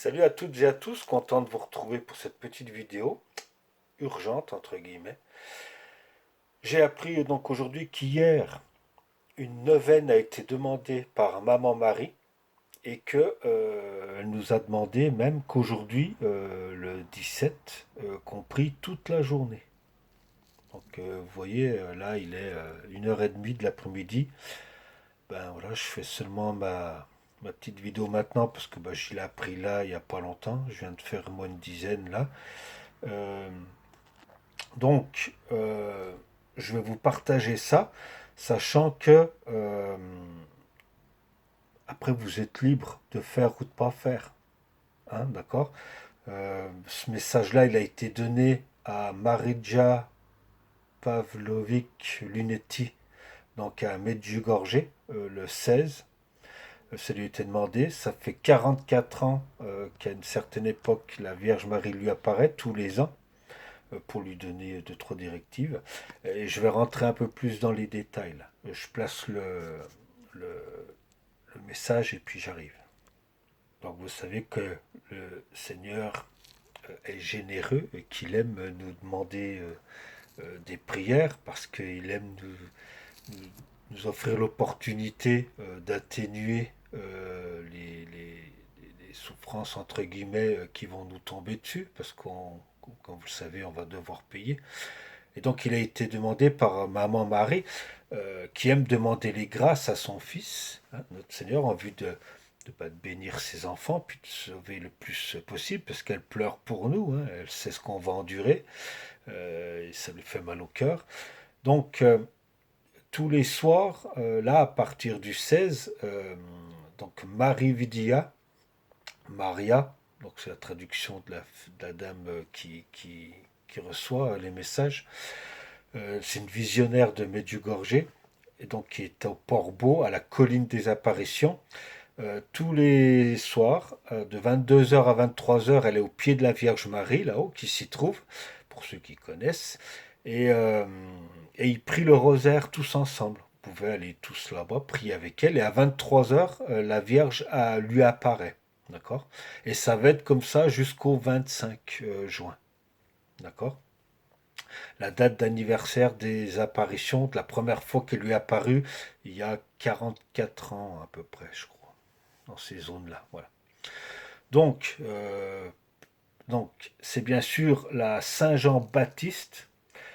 Salut à toutes et à tous, content de vous retrouver pour cette petite vidéo, urgente entre guillemets. J'ai appris donc aujourd'hui qu'hier, une neuvaine a été demandée par Maman Marie et que elle nous a demandé même qu'aujourd'hui, le 17, qu'on prie toute la journée. Donc vous voyez, là il est 1h30 de l'après-midi. Ben voilà, je fais seulement ma petite vidéo maintenant parce que ben, je l'ai appris là il n'y a pas longtemps. Je viens de faire moins une dizaine là. Euh, donc, je vais vous partager ça, sachant que après vous êtes libre de faire ou de pas faire, hein, d'accord. Ce message-là, il a été donné à Marija Pavlovic Lunetti, donc à Medjugorje, le 16. Ça lui a été demandé. Ça fait 44 ans qu'à une certaine époque, la Vierge Marie lui apparaît tous les ans, pour lui donner deux, trois directives. Et je vais rentrer un peu plus dans les détails là. Je place le, le message et puis j'arrive. Donc vous savez que le Seigneur est généreux et qu'il aime nous demander des prières parce qu'il aime nous offrir l'opportunité d'atténuer les souffrances entre guillemets qui vont nous tomber dessus parce qu'on, comme vous le savez, on va devoir payer. Et donc il a été demandé par Maman Marie, qui aime demander les grâces à son Fils, hein, notre Seigneur, en vue de bénir ses enfants, puis de sauver le plus possible, parce qu'elle pleure pour nous, hein, elle sait ce qu'on va endurer, et ça lui fait mal au cœur. Donc tous les soirs, là, à partir du 16, donc Marie Vidia, Maria, donc c'est la traduction de la dame qui reçoit les messages. C'est une visionnaire de Medjugorje, et donc qui est au Port-Beau, à la colline des apparitions. Tous les soirs, de 22h à 23h, elle est au pied de la Vierge Marie, là-haut, qui s'y trouve, pour ceux qui connaissent. Et, euh, et ils prient le rosaire tous ensemble. Vous pouvez aller tous là-bas, prier avec elle. Et à 23h, la Vierge lui apparaît. D'accord. Et ça va être comme ça jusqu'au 25 juin. D'accord. La date d'anniversaire des apparitions, de la première fois qu'elle lui est apparue, il y a 44 ans à peu près, je crois, dans ces zones-là. Voilà. Donc, c'est bien sûr la Saint-Jean-Baptiste,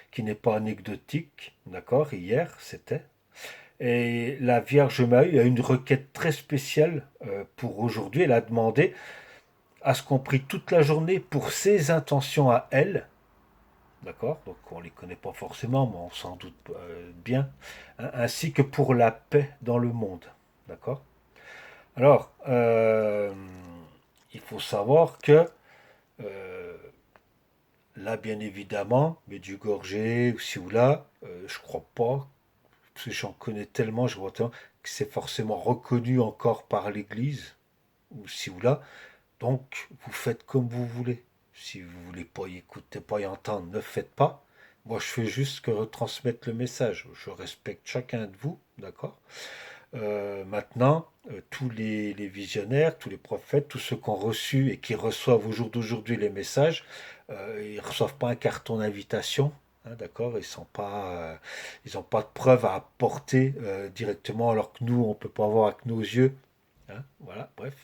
qui n'est pas anecdotique, d'accord, hier c'était. Et la Vierge Marie a une requête très spéciale pour aujourd'hui. Elle a demandé à ce qu'on prie toute la journée pour ses intentions à elle. D'accord. Donc on ne les connaît pas forcément, mais on s'en doute bien. Hein, ainsi que pour la paix dans le monde. D'accord. Alors, il faut savoir que là, bien évidemment, Medjugorje, ci ou là, je crois pas, parce que j'en connais tellement, je vois tellement, que c'est forcément reconnu encore par l'Église, ou ci ou là. Donc, vous faites comme vous voulez. Si vous ne voulez pas y écouter, pas y entendre, ne faites pas. Moi, je fais juste que retransmettre le message. Je respecte chacun de vous, d'accord. Maintenant, tous les visionnaires, tous les prophètes, tous ceux qui ont reçu et qui reçoivent au jour d'aujourd'hui les messages, ils ne reçoivent pas un carton d'invitation, hein, d'accord. Ils n'ont pas de preuves à apporter directement, alors que nous, on ne peut pas voir avec nos yeux. Hein, voilà, bref,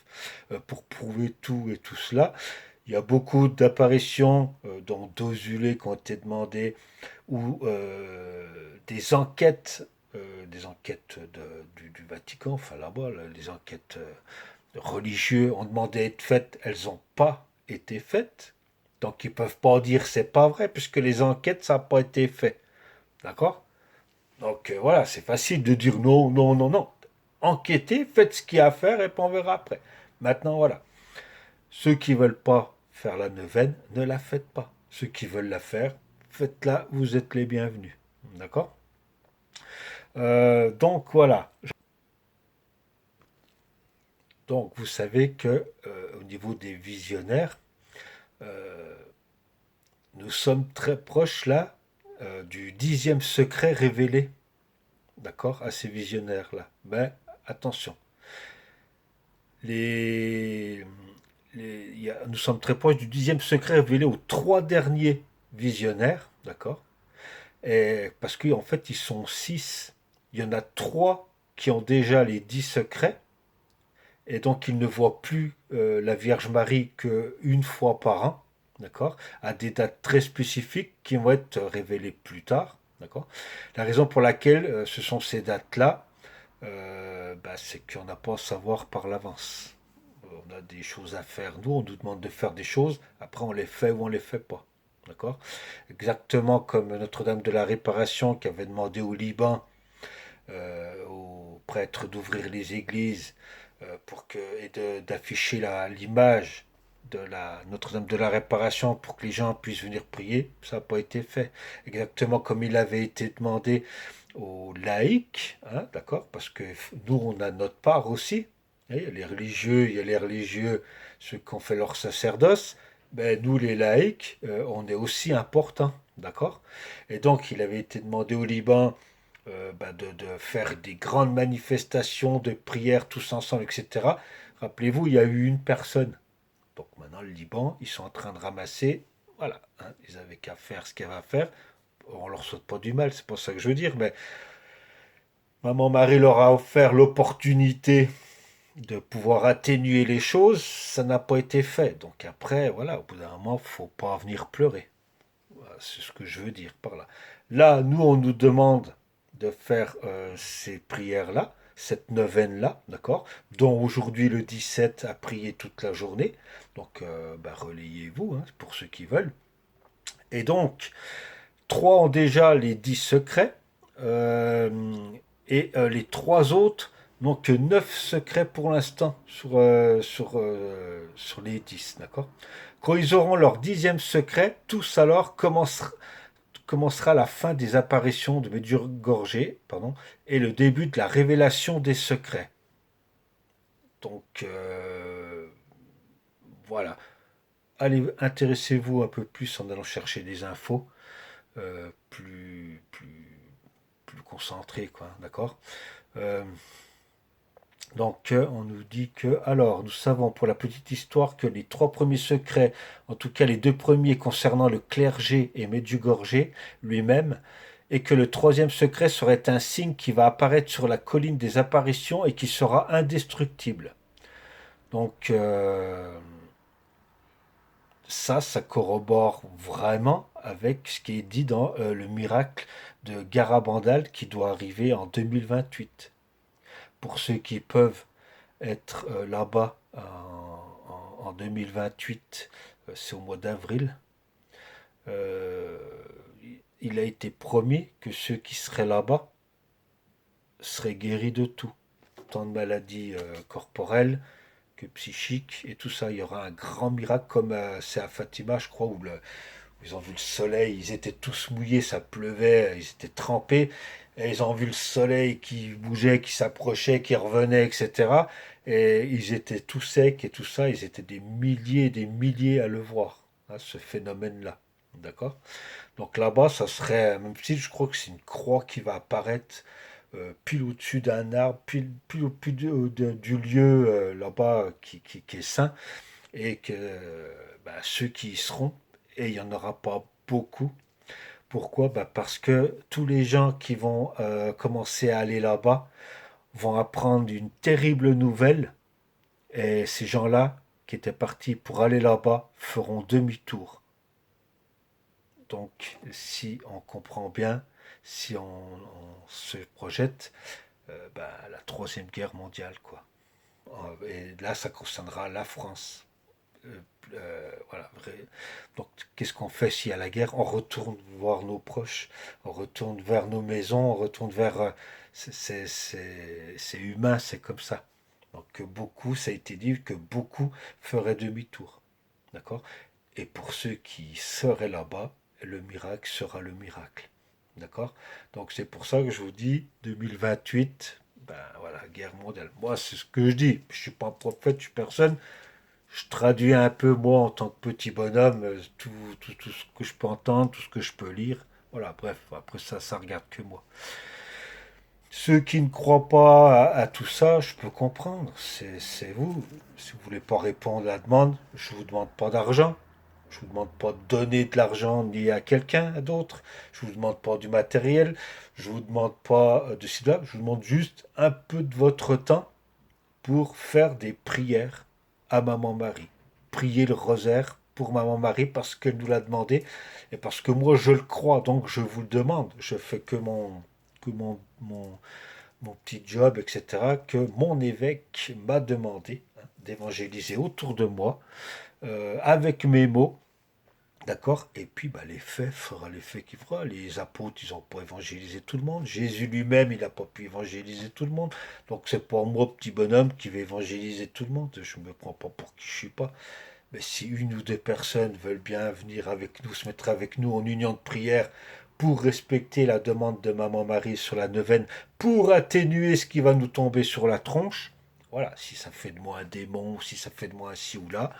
pour prouver tout et tout cela. Il y a beaucoup d'apparitions, dont d'osulés qui ont été demandées, ou des enquêtes du Vatican, enfin là-bas, là, les enquêtes religieuses ont demandé à être faites, elles n'ont pas été faites. Donc ils ne peuvent pas dire c'est pas vrai, puisque les enquêtes, ça n'a pas été fait. D'accord. Donc voilà, c'est facile de dire non, non, non, non. Enquêtez, faites ce qu'il y a à faire et puis on verra après. Maintenant, voilà. Ceux qui ne veulent pas faire la neuvaine, ne la faites pas. Ceux qui veulent la faire, faites-la, vous êtes les bienvenus. D'accord. Donc voilà. Donc vous savez que au niveau des visionnaires, euh, nous sommes très proches là du 10e secret révélé, d'accord, à ces visionnaires-là. Mais attention, les, nous sommes très proches du 10e secret révélé aux trois derniers visionnaires, d'accord? Et parce qu'en fait, ils sont six. Il y en a trois qui ont déjà les 10 secrets, et donc ils ne voient plus la Vierge Marie qu'une fois par an, d'accord? À des dates très spécifiques qui vont être révélées plus tard, d'accord? La raison pour laquelle ce sont ces dates-là, c'est qu'on n'a pas à savoir par l'avance. On a des choses à faire. Nous, on nous demande de faire des choses. Après, on les fait ou on les fait pas. D'accord? Exactement comme Notre-Dame de la Réparation qui avait demandé au Liban, aux prêtres d'ouvrir les églises pour que, et d'afficher l'image de la Notre-Dame de la Réparation pour que les gens puissent venir prier. Ça n'a pas été fait. Exactement comme il avait été demandé aux laïcs, hein, d'accord? Parce que nous, on a notre part aussi. Il y a les religieux, il y a les religieux, ceux qui ont fait leur sacerdoce. Ben, nous, les laïcs, on est aussi importants, d'accord? Et donc, il avait été demandé au Liban de faire des grandes manifestations de prières tous ensemble, etc. Rappelez-vous, il y a eu une personne. Donc maintenant, le Liban, ils sont en train de ramasser. Voilà, hein, ils avaient qu'à faire ce qu'il y avait à faire. On leur souhaite pas du mal, c'est pas ça que je veux dire, mais Maman Marie leur a offert l'opportunité de pouvoir atténuer les choses, ça n'a pas été fait. Donc après, voilà, au bout d'un moment, faut pas venir pleurer. Voilà, c'est ce que je veux dire par là. Là, nous, on nous demande de faire ces prières-là, cette neuvaine-là, d'accord, dont aujourd'hui le 17 a prié toute la journée. Donc, relayez-vous, hein, pour ceux qui veulent. Et donc, trois ont déjà les 10 secrets, euh, et les trois autres n'ont que 9 secrets pour l'instant sur les 10, d'accord? Quand ils auront leur 10e secret, tous alors commencera la fin des apparitions de Medjugorje, pardon, et le début de la révélation des secrets. Donc, voilà. Allez, intéressez-vous un peu plus en allant chercher des infos plus concentrées, quoi, d'accord? Euh, Donc, on nous dit que, alors, nous savons pour la petite histoire que les trois premiers secrets, en tout cas les deux premiers concernant le clergé et Medjugorje lui-même, et que le troisième secret serait un signe qui va apparaître sur la colline des apparitions et qui sera indestructible. Donc, ça corrobore vraiment avec ce qui est dit dans le miracle de Garabandal qui doit arriver en 2028. Pour ceux qui peuvent être là-bas en 2028, c'est au mois d'avril. Euh, il a été promis que ceux qui seraient là-bas seraient guéris de tout, tant de maladies corporelles que psychiques et tout ça. Il y aura un grand miracle comme c'est à Fatima, je crois, où ils ont vu le soleil, ils étaient tous mouillés, ça pleuvait, ils étaient trempés, et ils ont vu le soleil qui bougeait, qui s'approchait, qui revenait, etc. Et ils étaient tout secs et tout ça, ils étaient des milliers à le voir, hein, ce phénomène-là. D'accord? Donc là-bas, ça serait, même si je crois que c'est une croix qui va apparaître pile au-dessus d'un arbre, pile au plus du lieu là-bas qui est saint, et que ceux qui y seront, et il n'y en aura pas beaucoup. Pourquoi? Parce que tous les gens qui vont commencer à aller là-bas vont apprendre une terrible nouvelle, et ces gens-là qui étaient partis pour aller là-bas feront demi-tour. Donc si on comprend bien, si on se projette, la troisième guerre mondiale, quoi. Et là, ça concernera la France. Voilà. Donc, qu'est-ce qu'on fait s'il y a la guerre? On retourne voir nos proches, on retourne vers nos maisons, on retourne vers. C'est humain, c'est comme ça. Donc, beaucoup, ça a été dit que beaucoup feraient demi-tour. D'accord? Et pour ceux qui seraient là-bas, le miracle sera le miracle. D'accord? Donc, c'est pour ça que je vous dis 2028, voilà, guerre mondiale. Moi, c'est ce que je dis. Je ne suis pas prophète, je suis personne. Je traduis un peu, moi, en tant que petit bonhomme, tout ce que je peux entendre, tout ce que je peux lire. Voilà, bref, après ça, ça regarde que moi. Ceux qui ne croient pas à tout ça, je peux comprendre. C'est vous. Si vous voulez pas répondre à la demande, je vous demande pas d'argent. Je vous demande pas de donner de l'argent ni à quelqu'un d'autre. Je vous demande pas du matériel. Je vous demande pas de cela. Je vous demande juste un peu de votre temps pour faire des prières à Maman Marie. Prier le rosaire pour Maman Marie parce qu'elle nous l'a demandé et parce que moi je le crois, donc je vous le demande. Je fais que mon petit job, etc., que mon évêque m'a demandé d'évangéliser autour de moi, avec mes mots, d'accord. Et puis bah, l'effet fera l'effet qu'il fera. Les apôtres, ils n'ont pas évangélisé tout le monde. Jésus lui-même, il n'a pas pu évangéliser tout le monde. Donc c'est pas moi, petit bonhomme, qui vais évangéliser tout le monde. Je ne me prends pas pour qui je suis pas. Mais si une ou deux personnes veulent bien venir avec nous, se mettre avec nous en union de prière pour respecter la demande de Maman Marie sur la neuvaine, pour atténuer ce qui va nous tomber sur la tronche, voilà, si ça fait de moi un démon, ou si ça fait de moi un ci ou là,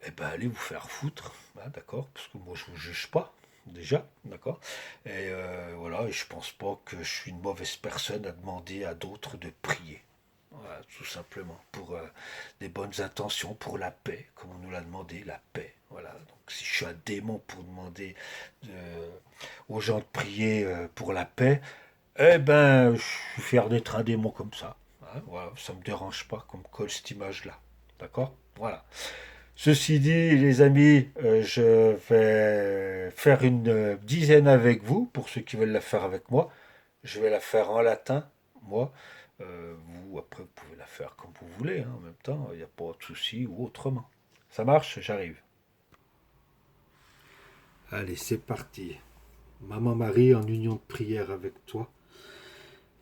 eh ben allez vous faire foutre, hein, d'accord. Parce que moi je vous juge pas, déjà, d'accord. Et voilà, et je pense pas que je suis une mauvaise personne à demander à d'autres de prier. Voilà, tout simplement, pour des bonnes intentions, pour la paix, comme on nous l'a demandé, la paix. Voilà. Donc si je suis un démon pour demander aux gens de prier pour la paix, eh ben, je suis fier d'être un démon comme ça. Hein, voilà, ça me dérange pas qu'on me colle cette image-là. D'accord. Voilà. Ceci dit, les amis, je vais faire une dizaine avec vous, pour ceux qui veulent la faire avec moi. Je vais la faire en latin, moi. Vous, après, vous pouvez la faire comme vous voulez, hein, en même temps, il n'y a pas de souci, ou autrement. Ça marche, j'arrive. Allez, c'est parti. Maman Marie en union de prière avec toi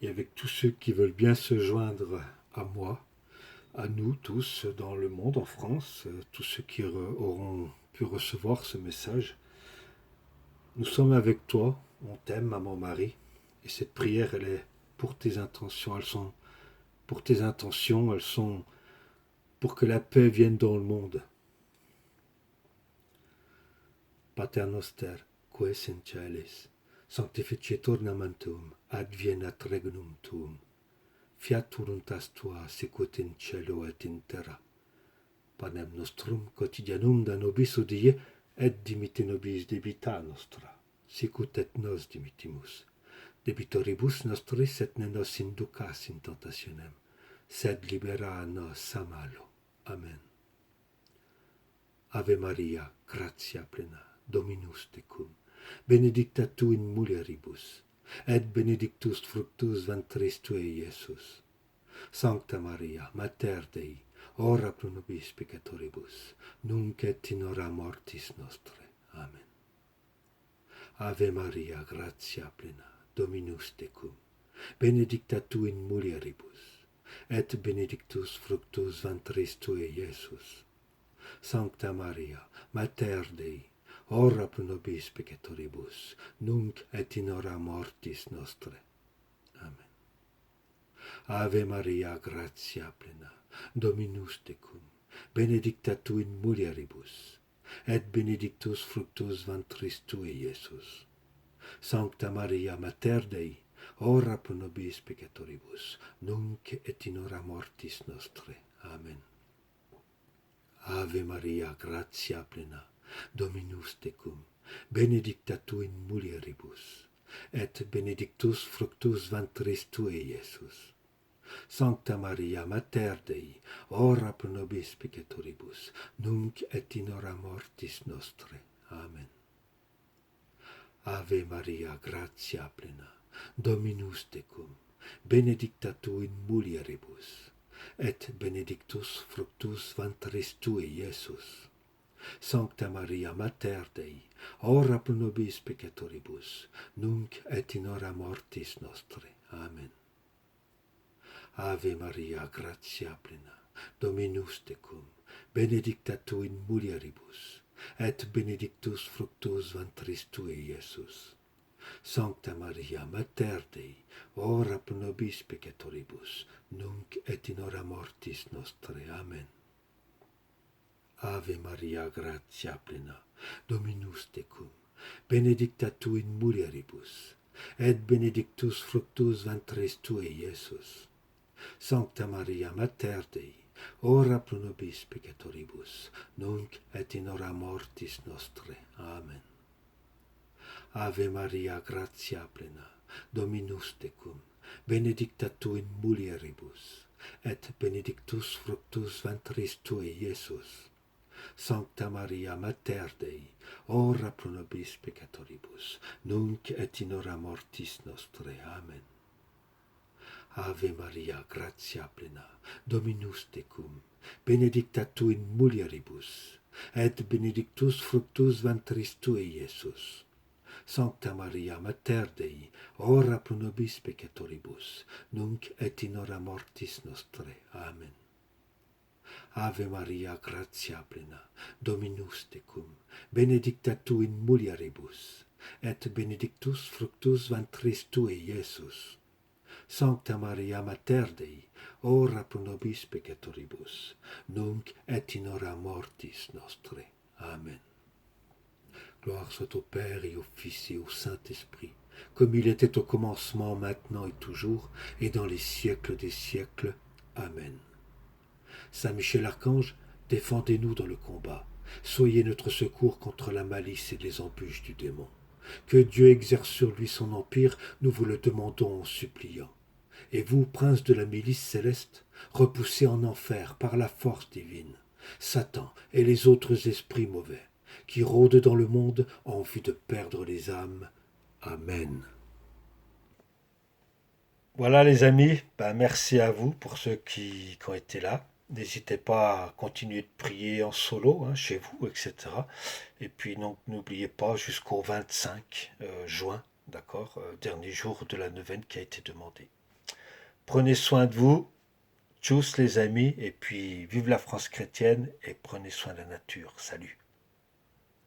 et avec tous ceux qui veulent bien se joindre à moi, à nous tous dans le monde, en France, tous ceux qui auront pu recevoir ce message. Nous sommes avec toi, on t'aime, Maman Marie, et cette prière, elle est pour tes intentions, elles sont pour que la paix vienne dans le monde. Pater noster, qui es in caelis, sanctificetur nomen tuum, advienat regnum tuum. Fiat voluntas tua sicut in cielo et in terra. Panem nostrum quotidianum da nobis hodie, et dimitte nobis debita nostra, sicut et nos dimittimus debitoribus nostris, et ne nos inducas in tentationem, sed libera nos a malo. Amen. Ave Maria, gratia plena, Dominus tecum, benedicta tu in mulieribus, et benedictus fructus ventris tuae, Iesus. Sancta Maria, Mater Dei, ora pro nobis peccatoribus, nunc et in hora mortis nostre. Amen. Ave Maria, gratia plena, Dominus tecum, benedicta tu in mulieribus, et benedictus fructus ventris tuae, Iesus. Sancta Maria, Mater Dei, ora pro nobis peccatoribus, nunc et in hora mortis nostre. Amen. Ave Maria, gratia plena, Dominus tecum, benedicta tu in mulieribus, et benedictus fructus ventris tui, Iesus. Sancta Maria, Mater Dei, ora pro nobis peccatoribus, nunc et in hora mortis nostre. Amen. Ave Maria, gratia plena, Dominus tecum, benedicta tu in mulieribus, et benedictus fructus ventris tui, Iesus. Sancta Maria, Mater Dei, ora pro nobis peccatoribus, nunc et in hora mortis nostre. Amen. Ave Maria, gratia plena, Dominus tecum, benedicta tu in mulieribus, et benedictus fructus ventris tui, Iesus. Sancta Maria, Mater Dei, ora pro nobis peccatoribus, nunc et in hora mortis nostre. Amen. Ave Maria, gratia plena, Dominus tecum, benedicta tu in mulieribus, et benedictus fructus ventris tui, Iesus. Sancta Maria, Mater Dei, ora pro nobis peccatoribus, nunc et in hora mortis nostre. Amen. Ave Maria, gratia plena, Dominus tecum, benedicta tu in mulieribus, et benedictus fructus ventris tui, Iesus. Sancta Maria, Mater Dei, ora pro nobis peccatoribus, nunc et in hora mortis nostre. Amen. Ave Maria, gratia plena, Dominus tecum, benedicta tu in mulieribus, et benedictus fructus ventris tui, Iesus. Sancta Maria, Mater Dei, ora pro nobis peccatoribus, nunc et in hora mortis nostre. Amen. Ave Maria, gratia plena, Dominus tecum, benedicta tu in mulieribus, et benedictus fructus ventris tui, Iesus. Sancta Maria, Mater Dei, ora pro nobis peccatoribus, nunc et in hora mortis nostre. Amen. Ave Maria, gratia plena, Dominus tecum, benedicta tu in mulieribus, et benedictus fructus ventris tui, Iesus. Sancta Maria, Mater Dei, ora pro nobis peccatoribus, nunc et in hora mortis nostre. Amen. Gloire soit au Père et au Fils et au Saint-Esprit, comme il était au commencement, maintenant et toujours, et dans les siècles des siècles. Amen. Saint Michel Archange, défendez-nous dans le combat. Soyez notre secours contre la malice et les embûches du démon. Que Dieu exerce sur lui son empire, nous vous le demandons en suppliant. Et vous, prince de la milice céleste, repoussez en enfer par la force divine Satan et les autres esprits mauvais, qui rôdent dans le monde en vue de perdre les âmes. Amen. Voilà les amis, merci à vous pour ceux qui ont été là. N'hésitez pas à continuer de prier en solo, hein, chez vous, etc. Et puis donc n'oubliez pas jusqu'au 25 juin, d'accord, dernier jour de la neuvaine qui a été demandé. Prenez soin de vous, tchuss les amis, et puis vive la France chrétienne et prenez soin de la nature. Salut.